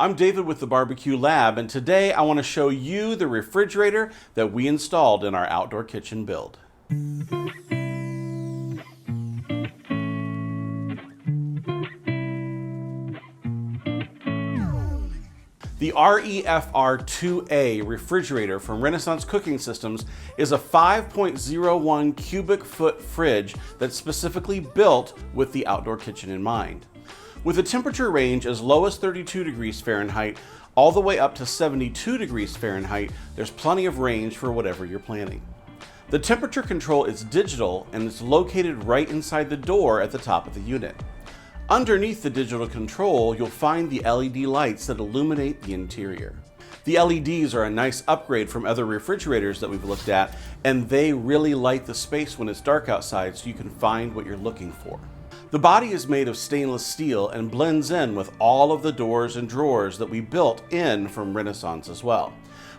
I'm David with the BBQ Lab, and today I want to show you the refrigerator that we installed in our outdoor kitchen build. The REFR2A refrigerator from Renaissance Cooking Systems is a 5.01 cubic foot fridge that's specifically built with the outdoor kitchen in mind. With a temperature range as low as 32 degrees Fahrenheit all the way up to 72 degrees Fahrenheit, there's plenty of range for whatever you're planning. The temperature control is digital and it's located right inside the door at the top of the unit. Underneath the digital control, you'll find the LED lights that illuminate the interior. The LEDs are a nice upgrade from other refrigerators that we've looked at, and they really light the space when it's dark outside so you can find what you're looking for. The body is made of stainless steel and blends in with all of the doors and drawers that we built in from Renaissance as well.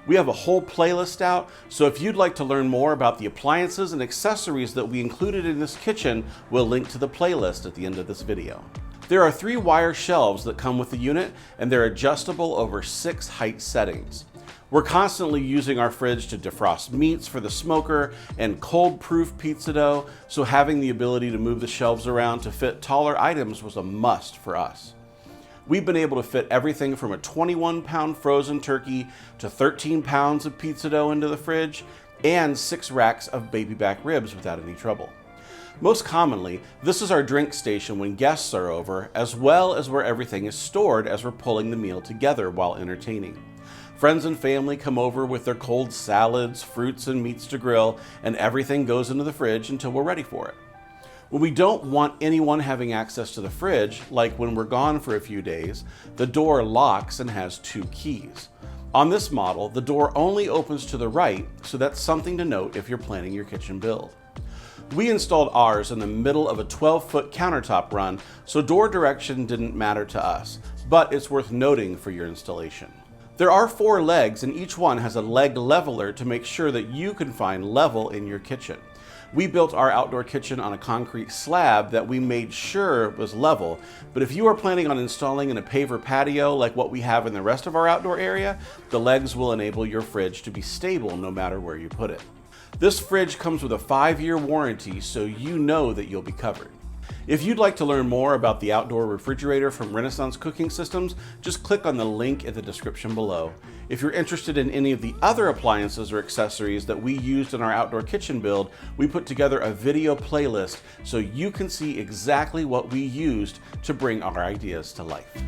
We have a whole playlist out, so if you'd like to learn more about the appliances and accessories that we included in this kitchen, we'll link to the playlist at the end of this video. There are 3 wire shelves that come with the unit, and they're adjustable over 6 height settings. We're constantly using our fridge to defrost meats for the smoker and cold-proof pizza dough, so having the ability to move the shelves around to fit taller items was a must for us. We've been able to fit everything from a 21-pound frozen turkey to 13 pounds of pizza dough into the fridge and 6 racks of baby back ribs without any trouble. Most commonly, this is our drink station when guests are over, as well as where everything is stored as we're pulling the meal together while entertaining. Friends and family come over with their cold salads, fruits, and meats to grill, and everything goes into the fridge until we're ready for it. When we don't want anyone having access to the fridge, like when we're gone for a few days, the door locks and has 2 keys. On this model, the door only opens to the right, so that's something to note if you're planning your kitchen build. We installed ours in the middle of a 12-foot countertop run, so door direction didn't matter to us, but it's worth noting for your installation. There are 4 legs, and each one has a leg leveler to make sure that you can find level in your kitchen. We built our outdoor kitchen on a concrete slab that we made sure was level, but if you are planning on installing in a paver patio like what we have in the rest of our outdoor area, the legs will enable your fridge to be stable no matter where you put it. This fridge comes with a 5-year warranty, so you know that you'll be covered. If you'd like to learn more about the outdoor refrigerator from Renaissance Cooking Systems, just click on the link in the description below. If you're interested in any of the other appliances or accessories that we used in our outdoor kitchen build, we put together a video playlist so you can see exactly what we used to bring our ideas to life.